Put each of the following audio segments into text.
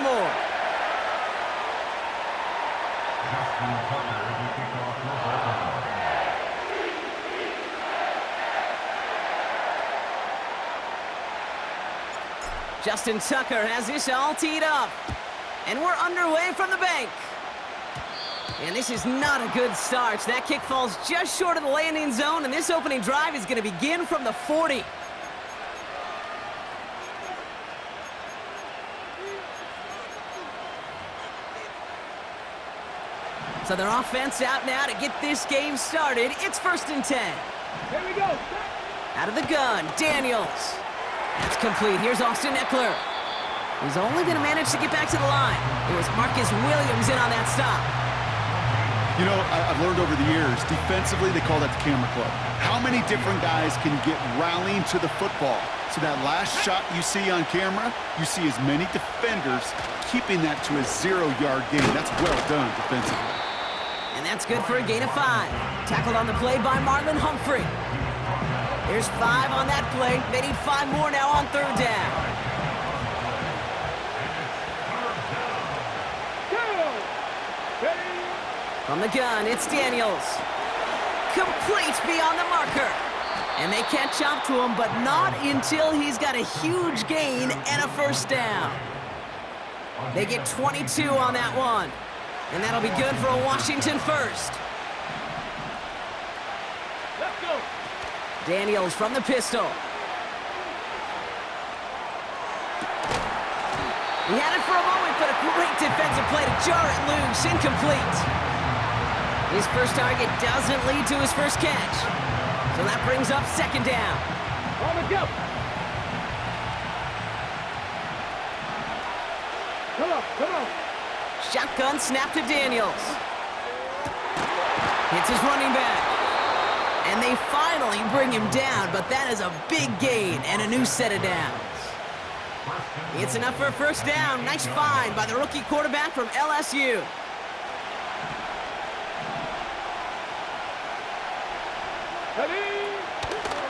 more. Justin Tucker has this all teed up. And we're underway from the bank. And this is not a good start. That kick falls just short of the landing zone, and this opening drive is going to begin from the 40. So their offense out now to get this game started. It's 1st and 10. Here we go. Out of the gun, Daniels. That's complete. Here's Austin Eckler. He's only going to manage to get back to the line. It was Marcus Williams in on that stop. You know, I've learned over the years, defensively, they call that the camera club. How many different guys can get rallying to the football? So that last shot you see on camera, you see as many defenders keeping that to a 0-yard gain. That's well done defensively. And that's good for a gain of 5. Tackled on the play by Marlon Humphrey. There's 5 on that play. They need 5 more now on 3rd down. From the gun, it's Daniels. Complete beyond the marker. And they catch up to him, but not until he's got a huge gain and a 1st down. They get 22 on that one. And that'll be good for a Washington 1st. Let's go. Daniels from the pistol. He had it for a moment, but a great defensive play to jar it loose. Incomplete. His first target doesn't lead to his first catch. So that brings up 2nd down. On the go. Come on, come on. Shotgun snap to Daniels. Hits his running back. And they finally bring him down, but that is a big gain and a new set of downs. It's enough for a 1st down. Nice find by the rookie quarterback from LSU.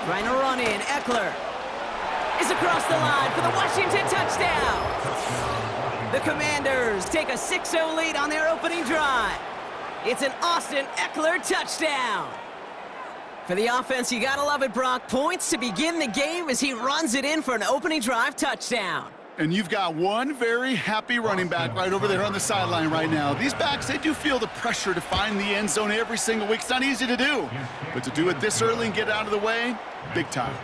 Trying to run in. Eckler is across the line for the Washington touchdown. The Commanders take a 6-0 lead on their opening drive. It's an Austin Eckler touchdown. For the offense, you gotta love it, Brock. Points to begin the game as he runs it in for an opening drive touchdown. And you've got one very happy running back right over there on the sideline right now. These backs, they do feel the pressure to find the end zone every single week. It's not easy to do, but to do it this early and get out of the way, big time.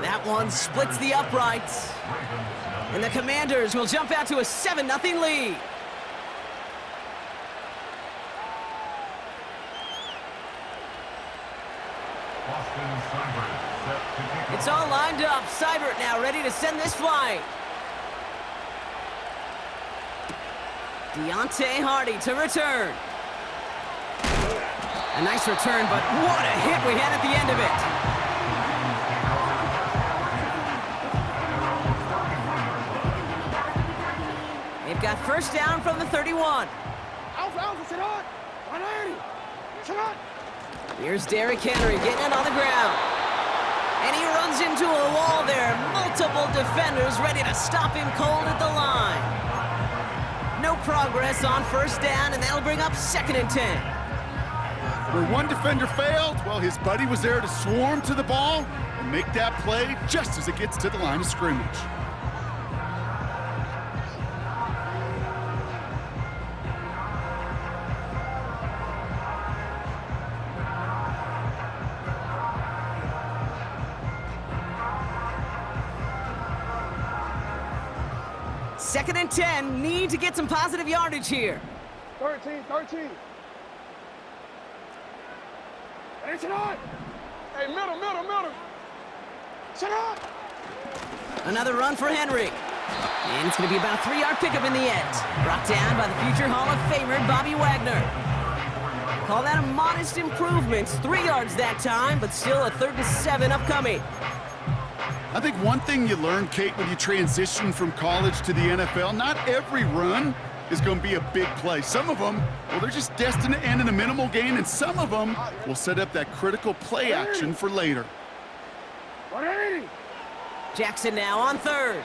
That one splits the uprights. And the Commanders will jump out to a 7-0 lead. It's all lined up. Seibert now ready to send this flight. Deontay Hardy to return. A nice return, but what a hit we had at the end of it. They've got 1st down from the 31. Here's Derrick Henry getting it on the ground. And he runs into a wall there. Multiple defenders ready to stop him cold at the line. No progress on 1st down, and that'll bring up 2nd and 10. Where one defender failed, well, his buddy was there to swarm to the ball and make that play just as it gets to the line of scrimmage. Second and 10, need to get some positive yardage here. 13. It's on. Hey, middle. Sit on. Another run for Henry. And it's going to be about a 3-yard pickup in the end. Brought down by the future Hall of Famer, Bobby Wagner. Call that a modest improvement. 3 yards that time, but still a 3rd and 7 upcoming. I think one thing you learn, Kate, when you transition from college to the NFL, not every run is going to be a big play. Some of them, well, they're just destined to end in a minimal gain, and some of them will set up that critical play action for later. Jackson now on 3rd.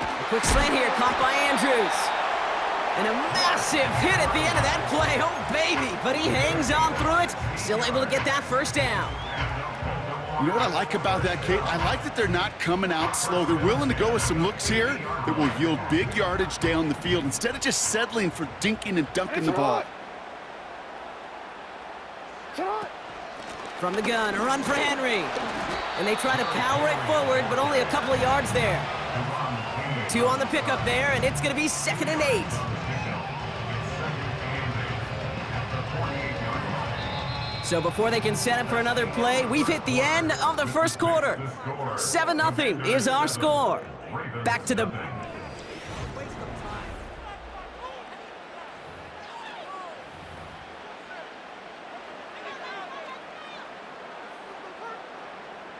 A quick slant here, caught by Andrews. And a massive hit at the end of that play. Oh, baby. But he hangs on through it. Still able to get that first down. You know what I like about that, Kate? I like that they're not coming out slow. They're willing to go with some looks here that will yield big yardage down the field instead of just settling for dinking and dunking the ball. From the gun, a run for Henry. And they try to power it forward, but only a couple of yards there. 2 on the pickup there, and it's going to be 2nd and 8. So before they can set up for another play, we've hit the end of the first quarter. 7-0 is our score. Back to the...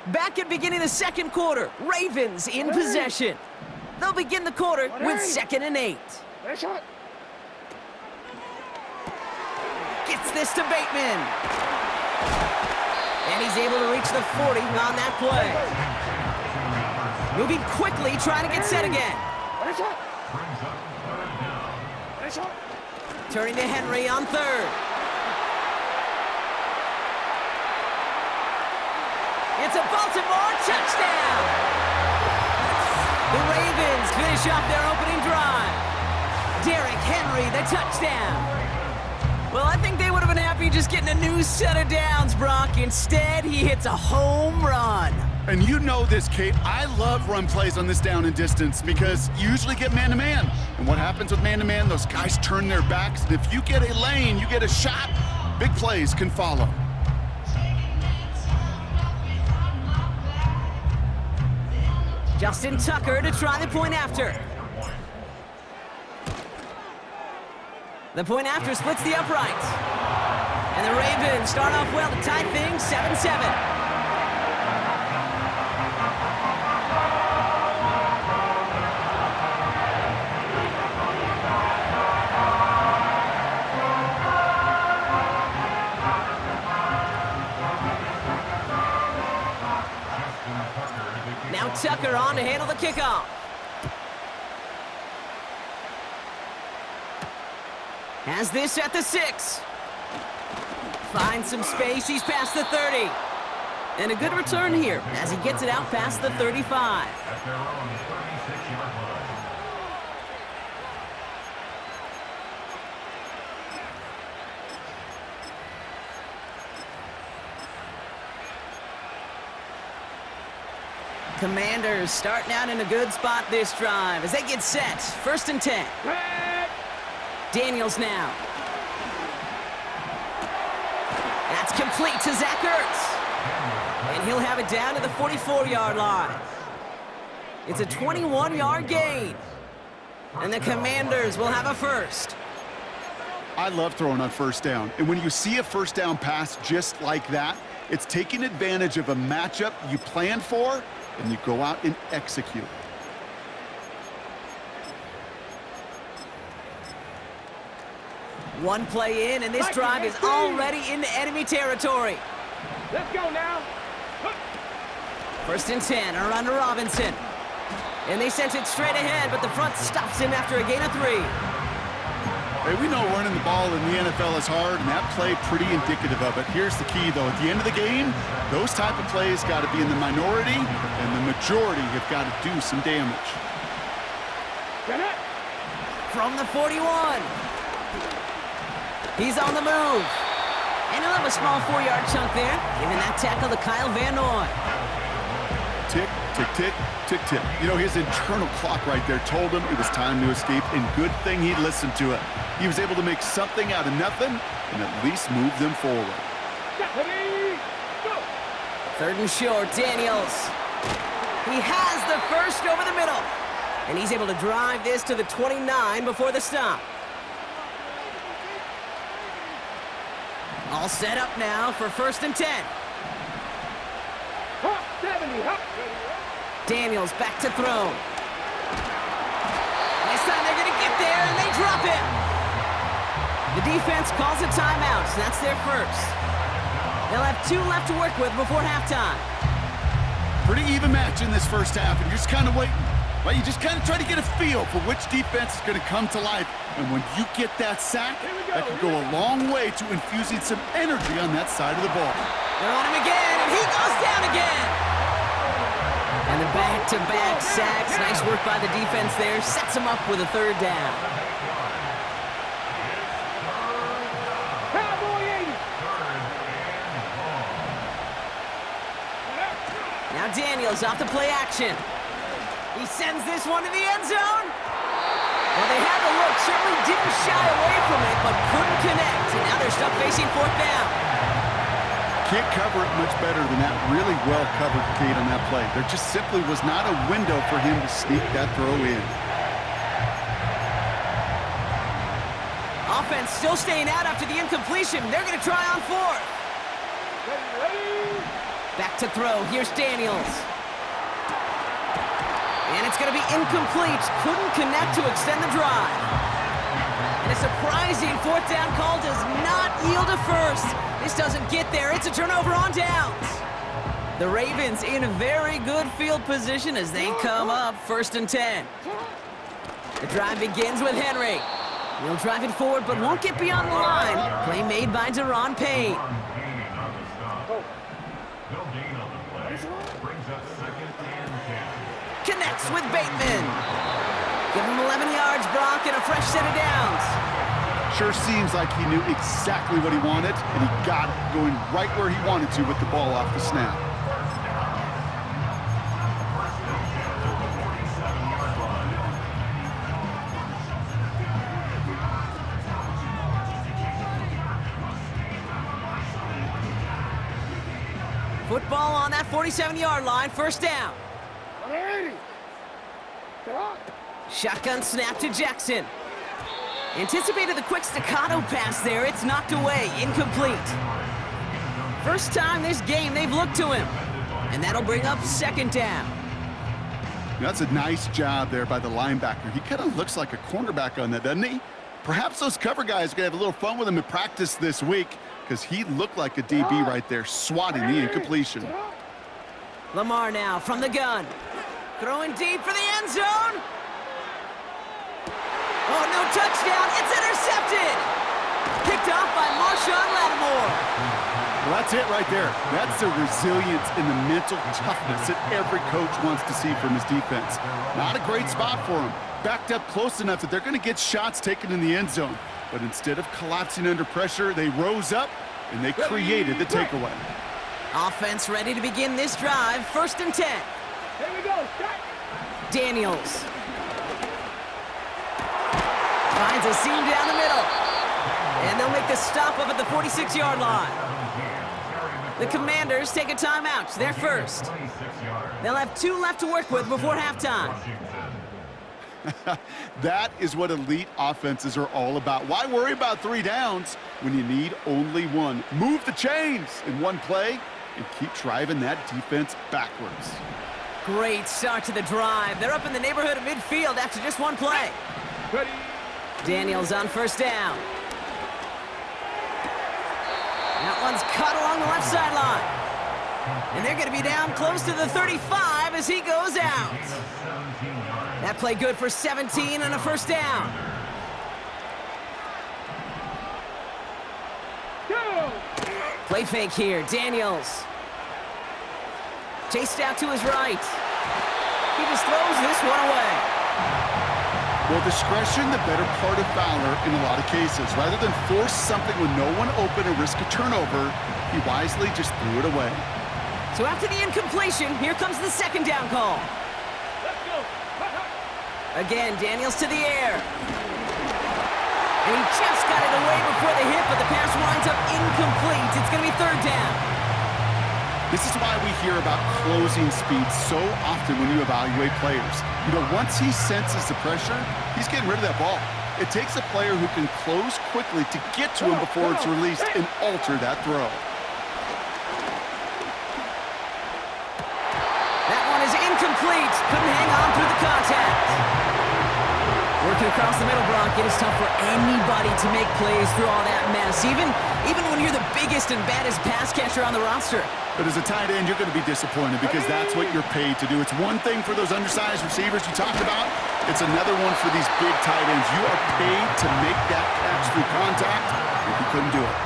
Back at beginning of the second quarter, Ravens in possession. They'll begin the quarter with 2nd and 8. Gets this to Bateman. And he's able to reach the 40 on that play. Moving quickly, trying to get set again. Turning to Henry on 3rd. It's a Baltimore touchdown! The Ravens finish off their opening drive. Derrick Henry, the touchdown. Well, I think they would have been happy just getting a new set of downs, Brock. Instead, he hits a home run. And you know this, Kate. I love run plays on this down and distance because you usually get man-to-man. And what happens with man-to-man, those guys turn their backs. And if you get a lane, you get a shot, big plays can follow. Justin Tucker to try the point after. The point after splits the uprights. And the Ravens start off well to tie things 7-7. Now Tucker on to handle the kickoff. Has this at the 6. Finds some space, he's past the 30. And a good return here as he gets it out past the 35. At their own 36-yard line. Commanders starting out in a good spot this drive as they get set. 1st and 10. Daniels now. That's complete to Zach Ertz. And he'll have it down to the 44-yard line. It's a 21-yard gain. And the Commanders will have a first. I love throwing on 1st down. And when you see a 1st down pass just like that, it's taking advantage of a matchup you planned for, and you go out and execute. One play in, and this drive is already into enemy territory. Let's go now. 1st and 10, around to Robinson. And they sent it straight ahead, but the front stops him after a gain of 3. Hey, we know running the ball in the NFL is hard, and that play pretty indicative of it. Here's the key, though. At the end of the game, those type of plays got to be in the minority, and the majority have got to do some damage. From the 41. He's on the move. And he'll have a small 4-yard chunk there, giving that tackle to Kyle Van Noy. Tick, tick, tick, tick, tick. You know, his internal clock right there told him it was time to escape, and good thing he listened to it. He was able to make something out of nothing and at least move them forward. 3rd and short, Daniels. He has the first over the middle. And he's able to drive this to the 29 before the stop. All set up now for 1st and 10. Daniels back to throw. This time they're going to get there, and they drop him. The defense calls a timeout, so that's their first. They'll have 2 left to work with before halftime. Pretty even match in this 1st half, and you're just kind of waiting. Well, you just kind of try to get a feel for which defense is going to come to life. And when you get that sack, that can go a long way to infusing some energy on that side of the ball. They're on him again, and he goes down again. And the back-to-back sacks. Nice work by the defense there. Sets him up with a third down. Now Daniels off the play action. He sends this one to the end zone. Well, they had the look, certainly didn't shy away from it, but couldn't connect. And now they're stuck facing fourth down. Can't cover it much better than that really well-covered gate on that play. There just simply was not a window for him to sneak that throw in. Offense still staying out after the incompletion. They're going to try on fourth. Back to throw. Here's Daniels. And it's going to be incomplete. Couldn't connect to extend the drive. And a surprising fourth down call does not yield a first. This doesn't get there. It's a turnover on downs. The Ravens in a very good field position as they come up 1st and 10. The drive begins with Henry. He'll drive it forward, but won't get beyond the line. Play made by Deron Payne. Connects with Bateman. Give him 11 yards, Brock, and a fresh set of downs. Sure seems like he knew exactly what he wanted, and he got it going right where he wanted to with the ball off the snap. Football on that 47-yard line, 1st down. 180. Shotgun snap to Jackson. Anticipated the quick staccato pass there. It's knocked away, incomplete. First time this game they've looked to him. And that'll bring up 2nd down. That's a nice job there by the linebacker. He kind of looks like a cornerback on that, doesn't he? Perhaps those cover guys are going to have a little fun with him in practice this week because he looked like a DB right there, swatting the incompletion. Lamar now from the gun. Throwing deep for the end zone. Oh, no touchdown. It's intercepted. Picked off by Marshawn Lattimore. Well, that's it right there. That's the resilience and the mental toughness that every coach wants to see from his defense. Not a great spot for him. Backed up close enough that they're going to get shots taken in the end zone. But instead of collapsing under pressure, they rose up and they created the takeaway. Offense ready to begin this drive. 1st and 10. Here we go. Shot. Daniels. Finds a seam down the middle. And they'll make the stop up at the 46-yard line. The Commanders take a timeout. They're first. They'll have 2 left to work with before halftime. That is what elite offenses are all about. Why worry about 3 downs when you need only 1? Move the chains in one play and keep driving that defense backwards. Great start to the drive. They're up in the neighborhood of midfield after just 1 play. Ready. Daniels on 1st down. That one's cut along the left sideline. And they're going to be down close to the 35 as he goes out. That play good for 17 and a 1st down. Go. Play fake here. Daniels. Chased out to his right. He just throws this one away. Well, discretion, the better part of valor in a lot of cases. Rather than force something with no one open and risk a turnover, he wisely just threw it away. So after the incompletion, here comes the 2nd down call. Let's go. Again, Daniels to the air. And he just got it away before the hit, but the pass winds up incomplete. It's going to be 3rd down. This is why we hear about closing speed so often when you evaluate players. You know, once he senses the pressure, he's getting rid of that ball. It takes a player who can close quickly to get to him before it's released and alter that throw. That one is incomplete. Couldn't hang on through the contact. Working across the middle, Brock. It is tough for anybody to make plays through all that mess, even when you're the biggest and baddest pass catcher on the roster. But as a tight end, you're going to be disappointed because that's what you're paid to do. It's one thing for those undersized receivers you talked about. It's another one for these big tight ends. You are paid to make that catch through contact, and you couldn't do it.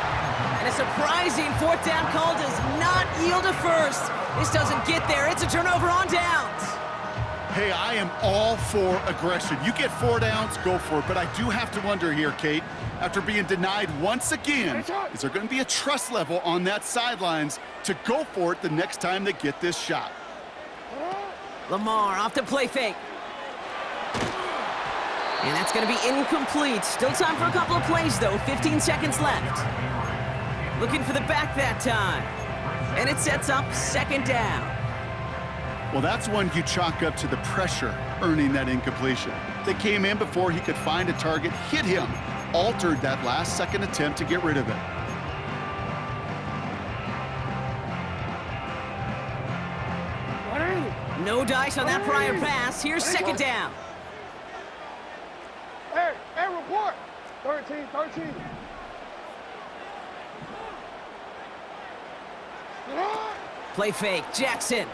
And a surprising fourth down call does not yield a first. This doesn't get there. It's a turnover on downs. Hey, I am all for aggression. You get 4 downs, go for it. But I do have to wonder here, Kate, after being denied once again, is there going to be a trust level on that sidelines to go for it the next time they get this shot? Lamar off the play fake. And that's going to be incomplete. Still time for a couple of plays, though. 15 seconds left. Looking for the back that time. And it sets up second down. Well, that's one you chalk up to the pressure earning that incompletion. They came in before he could find a target, hit him, altered that last-second attempt to get rid of it. No dice on that prior pass. Here's second down. Hey, report. 13. Play fake. Jackson.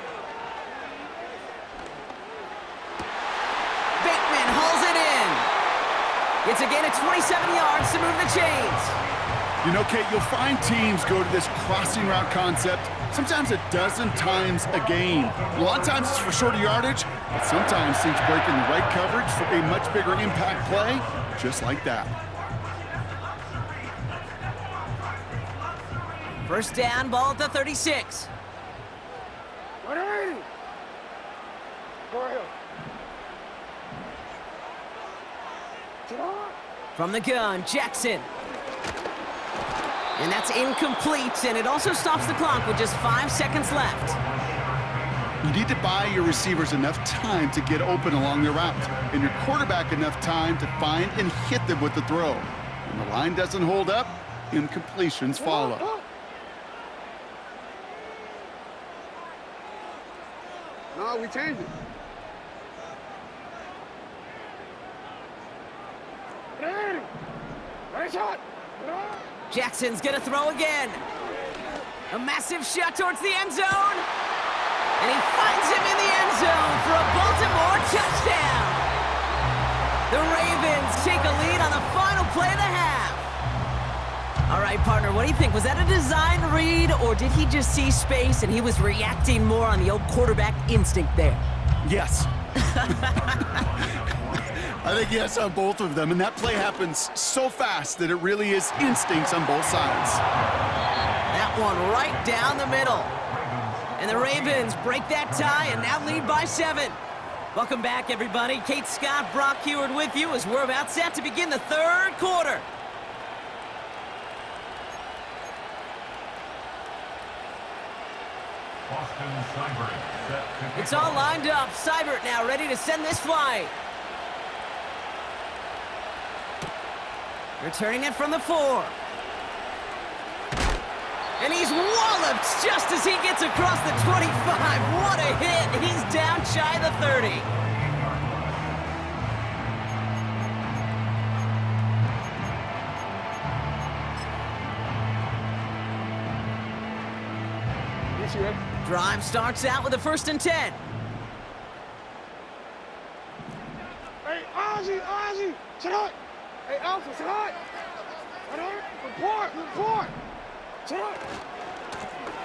Bateman hauls it in. It's a gain of 27 yards to move the chains. You know, Kate, you'll find teams go to this crossing route concept sometimes a dozen times a game. A lot of times it's for shorter yardage, but sometimes teams break in the right coverage for a much bigger impact play, just like that. First down, ball at the 36. From the gun, Jackson. And that's incomplete, and it also stops the clock with just 5 seconds left. You need to buy your receivers enough time to get open along their route, and your quarterback enough time to find and hit them with the throw. When the line doesn't hold up, incompletions follow. No, we changed it. Nice shot. Jackson's gonna throw again. A massive shot towards the end zone. And he finds him in the end zone for a Baltimore touchdown. The Ravens take a lead on the final play of the half. All right, partner, what do you think? Was that a design read, or did he just see space and he was reacting more on the old quarterback instinct there? Yes. I think yes on both of them, and that play happens so fast that it really is instincts on both sides. That one right down the middle. And the Ravens break that tie and now lead by 7. Welcome back, everybody. Kate Scott, Brock Heward with you as we're about set to begin the third quarter. It's all lined up. Seibert now ready to send this flight. Returning it from the 4. And he's walloped just as he gets across the 25. What a hit. He's down shy of the 30. Drive starts out with a 1st and 10. Hey, Ozzy, sit up. Hey, Alpha, sit up. Report. Sit up.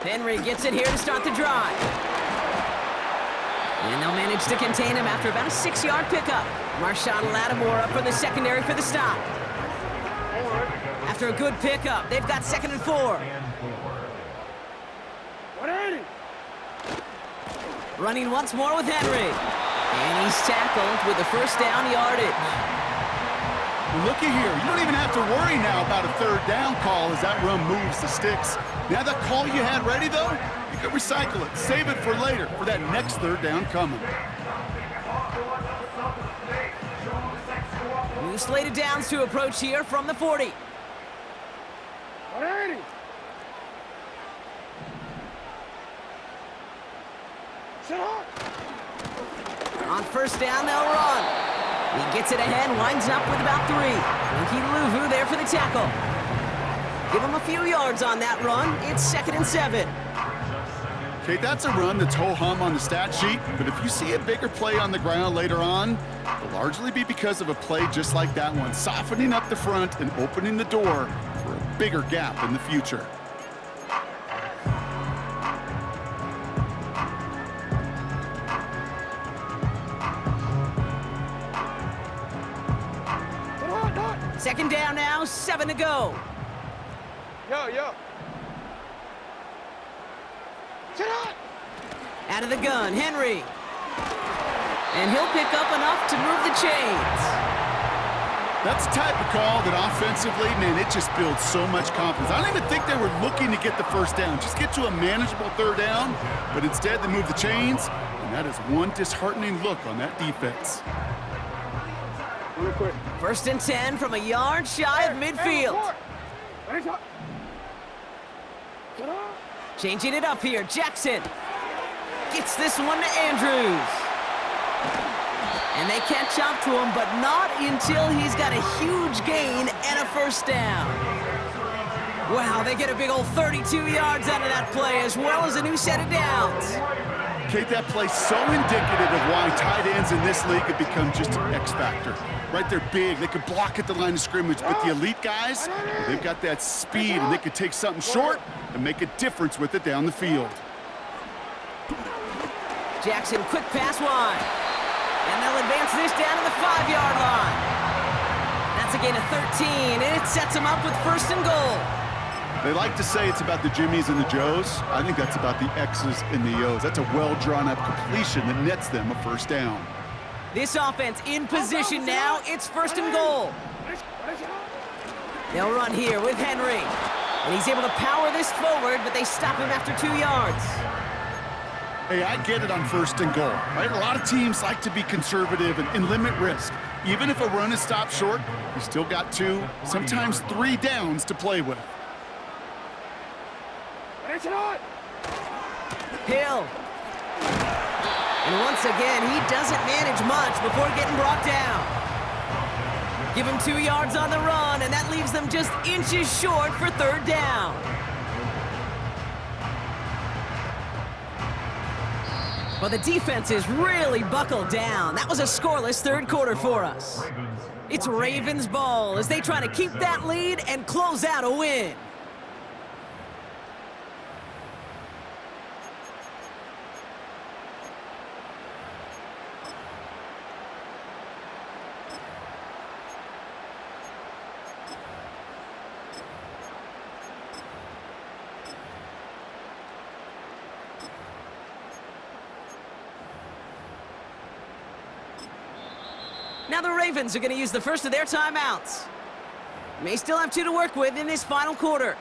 Henry gets it here to start the drive. And they'll manage to contain him after about a 6-yard pickup. Marshawn Lattimore up for the secondary for the stop. After a good pickup, they've got 2nd and 4. Running once more with Henry. And he's tackled with the 1st down yardage. Well, looky here. You don't even have to worry now about a 3rd down call as that run moves the sticks. Now that call you had ready, though, you can recycle it. Save it for later for that next 3rd down coming. New slated downs to approach here from the 40. On 1st down, they'll run. He Gets it ahead, winds up with about 3. Luki Luvu there for the tackle. Give him a few yards on that run. It's 2nd and 7. Okay, that's a run that's ho-hum on the stat sheet, but if you see a bigger play on the ground later on, it'll largely be because of a play just like that one, softening up the front and opening the door for a bigger gap in the future. Second down now, 7 to go. Yo. Sit out. Out of the gun, Henry. And he'll pick up enough to move the chains. That's the type of call that offensively, man, it just builds so much confidence. I don't even think they were looking to get the first down, just get to a manageable 3rd down, but instead they move the chains, and that is one disheartening look on that defense. Real quick. 1st and 10 from a yard shy of midfield. Changing it up here, Jackson. Gets this one to Andrews. And they catch up to him, but not until he's got a huge gain and a 1st down. Wow, they get a big old 32 yards out of that play, as well as a new set of downs. Kate, that play's so indicative of why tight ends in this league have become just an X factor. Right, they're big, they can block at the line of scrimmage, but the elite guys, they've got that speed, and they can take something short and make a difference with it down the field. Jackson, quick pass wide. And they'll advance this down to the 5-yard line. That's a gain of 13, and it sets them up with 1st and goal. They like to say it's about the Jimmies and the Joes. I think that's about the X's and the O's. That's a well-drawn-up completion that nets them a 1st down. This offense in position now. It's 1st and goal. They'll run here with Henry. And he's able to power this forward, but they stop him after 2 yards. Hey, I get it on 1st and goal, right? A lot of teams like to be conservative and limit risk. Even if a run is stopped short, you still got 2, sometimes 3 downs to play with. Hill. And once again, he doesn't manage much before getting brought down. Give him 2 yards on the run, and that leaves them just inches short for 3rd down. Well, the defense is really buckled down. That was a scoreless 3rd quarter for us. It's Ravens ball as they try to keep that lead and close out a win. Now the Ravens are going to use the first of their timeouts. May still have 2 to work with in this final quarter.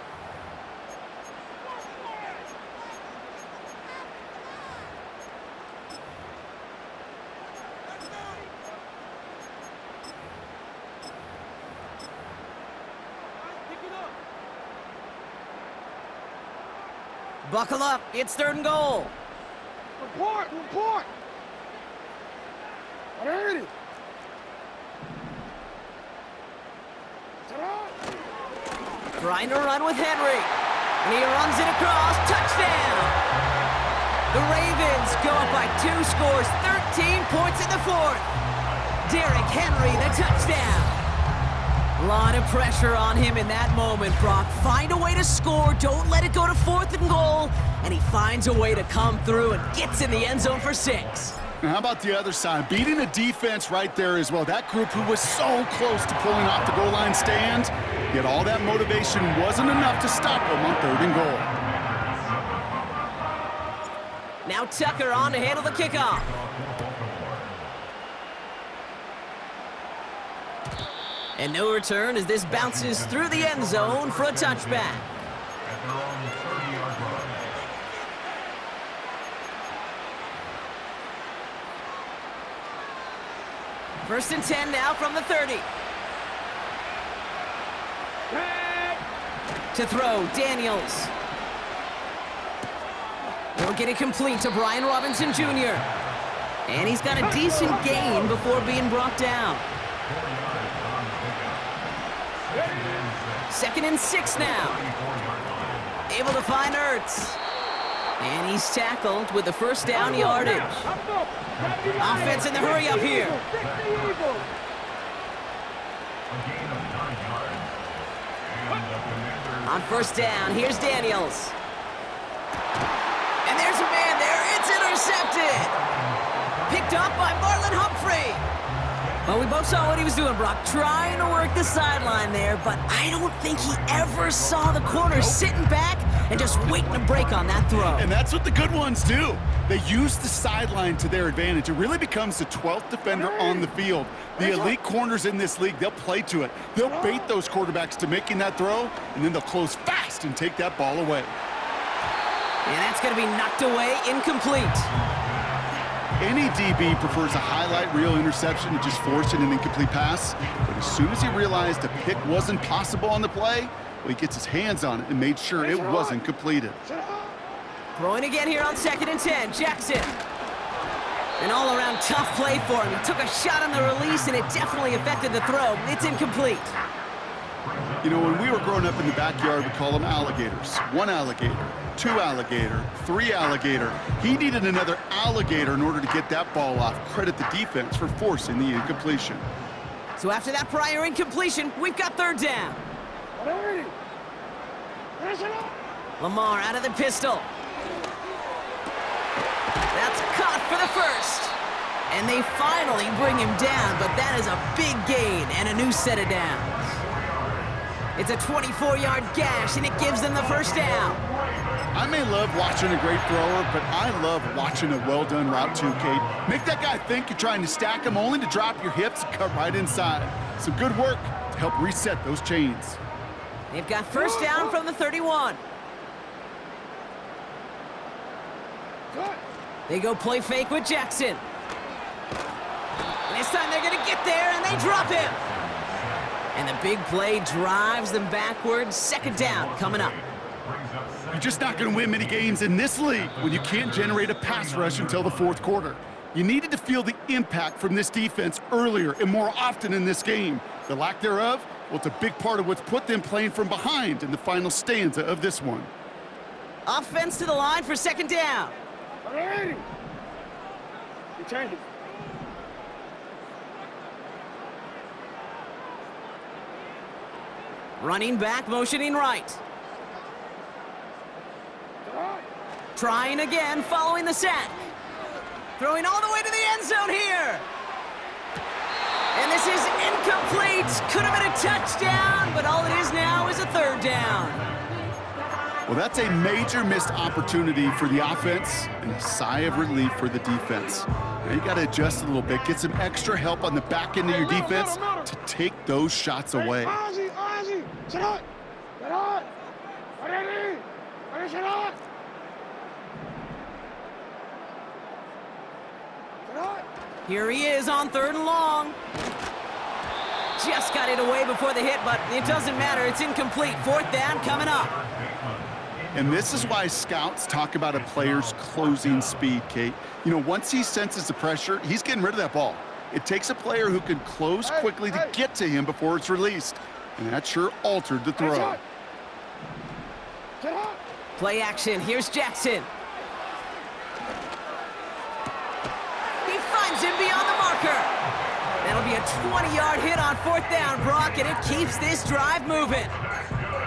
Buckle up, it's 3rd and goal. Report. I heard it. Trying to run with Henry. And he runs it across. Touchdown! The Ravens go up by 2 scores, 13 points in the 4th. Derrick Henry, the touchdown. A lot of pressure on him in that moment, Brock. Find a way to score. Don't let it go to 4th and goal. And he finds a way to come through and gets in the end zone for 6. Now, how about the other side? Beating a defense right there as well. That group who was so close to pulling off the goal line stand, yet all that motivation wasn't enough to stop them on 3rd and goal. Now Tucker on to handle the kickoff. And no return as this bounces through the end zone for a touchback. At their own 30-yard line. First and 10 now from the 30. To throw, Daniels. He'll get it complete to Brian Robinson Jr. And he's got a decent gain before being brought down. Second and 6 now. Able to find Ertz. And he's tackled with the first down yardage. Offense in the hurry up here. On first down, here's Daniels. And there's a man there. It's intercepted. Picked up by Marlon Humphrey. Well, we both saw what he was doing, Brock, trying to work the sideline there, but I don't think he ever saw the corner sitting back and just waiting to break on that throw. And that's what the good ones do. They use the sideline to their advantage. It really becomes the 12th defender on the field. The elite corners in this league, they'll play to it. They'll bait those quarterbacks to making that throw, and then they'll close fast and take that ball away. And that's going to be knocked away, incomplete. Any DB prefers a highlight reel interception to just forcing an incomplete pass. But as soon as he realized a pick wasn't possible on the play, well, he gets his hands on it and made sure it wasn't completed. Throwing again here on 2nd and 10, Jackson. An all-around tough play for him. He took a shot on the release, and it definitely affected the throw. It's incomplete. You know, when we were growing up in the backyard, we call them alligators. 1 alligator, 2 alligator, 3 alligator. He needed another alligator in order to get that ball off. Credit the defense for forcing the incompletion. So after that prior incompletion, we've got 3rd down. Lamar out of the pistol. That's caught for the first. And they finally bring him down, but that is a big gain and a new set of downs. It's a 24-yard gash, and it gives them the first down. I may love watching a great thrower, but I love watching a well-done route too, Kate. Make that guy think you're trying to stack him only to drop your hips and cut right inside. Some good work to help reset those chains. They've got first down from the 31. They go play fake with Jackson. And this time they're going to get there, and they drop him. And the big play drives them backwards. 2nd down coming up. You're just not going to win many games in this league when you can't generate a pass rush until the 4th quarter. You needed to feel the impact from this defense earlier and more often in this game. The lack thereof, well, it's a big part of what's put them playing from behind in the final stanza of this one. Offense to the line for 2nd down. Running back, motioning right. Trying again, following the sack. Throwing all the way to the end zone here. And this is incomplete. Could have been a touchdown, but all it is now is a 3rd down. Well, that's a major missed opportunity for the offense and a sigh of relief for the defense. Now you got to adjust a little bit, get some extra help on the back end of your defense to take those shots away. Here he is on 3rd and long. Just got it away before the hit, but it doesn't matter. It's incomplete. 4th down coming up. And this is why scouts talk about a player's closing speed, Kate. You know, once he senses the pressure, he's getting rid of that ball. It takes a player who can close quickly to get to him before it's released. And that sure altered the throw. Play action. Here's Jackson. He finds him beyond the marker. That'll be a 20-yard hit on 4th down, Brock, and it keeps this drive moving.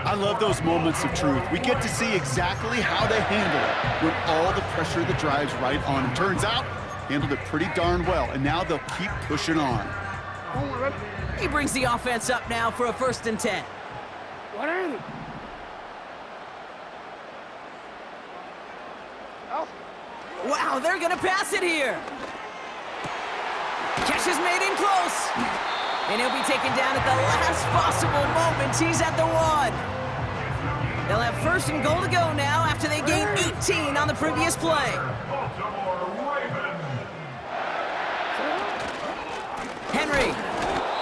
I love those moments of truth. We get to see exactly how they handle it when all the pressure that drives right on them. Turns out, handled it pretty darn well, and now they'll keep pushing on. He brings the offense up now for a 1st and 10. Wow, they're going to pass it here. Catch is made in close. And he'll be taken down at the last possible moment. He's at the 1. They'll have 1st and goal to go now after they gained 18 on the previous play. Henry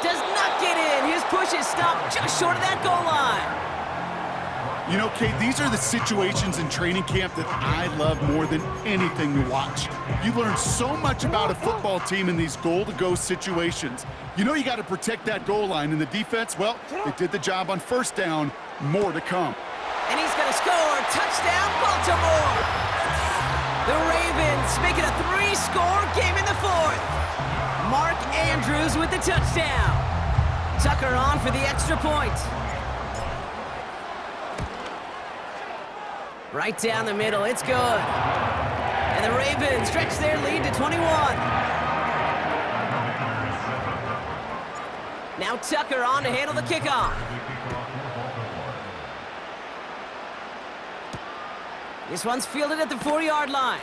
does not get in. His push is stopped just short of that goal line. You know, Kate, these are the situations in training camp that I love more than anything to watch. You learn so much about a football team in these goal-to-go situations. You know you got to protect that goal line, and the defense, well, they did the job on first down. More to come. And he's going to score. Touchdown, Baltimore! The Ravens make it a 3-score game in the fourth. Mark Andrews with the touchdown. Tucker on for the extra point. Right down the middle, it's good. And the Ravens stretch their lead to 21. Now Tucker on to handle the kickoff. This one's fielded at the 4-yard line.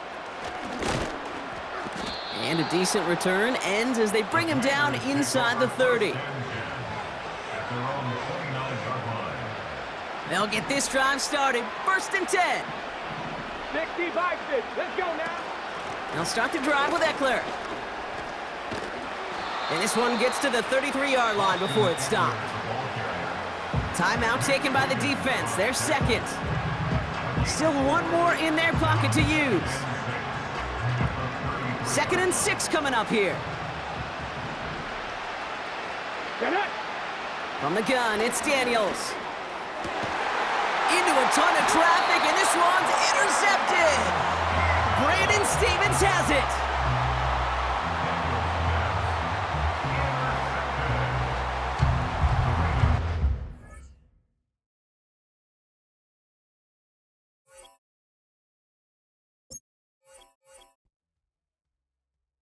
And a decent return ends as they bring him down inside the 30. They'll get this drive started. 1st and 10. 65, let's go now. They'll start the drive with Eckler. And this one gets to the 33-yard line before it's stopped. Timeout taken by the defense. Their second. Still one more in their pocket to use. 2nd and 6 coming up here. From the gun, it's Daniels. Into a ton of traffic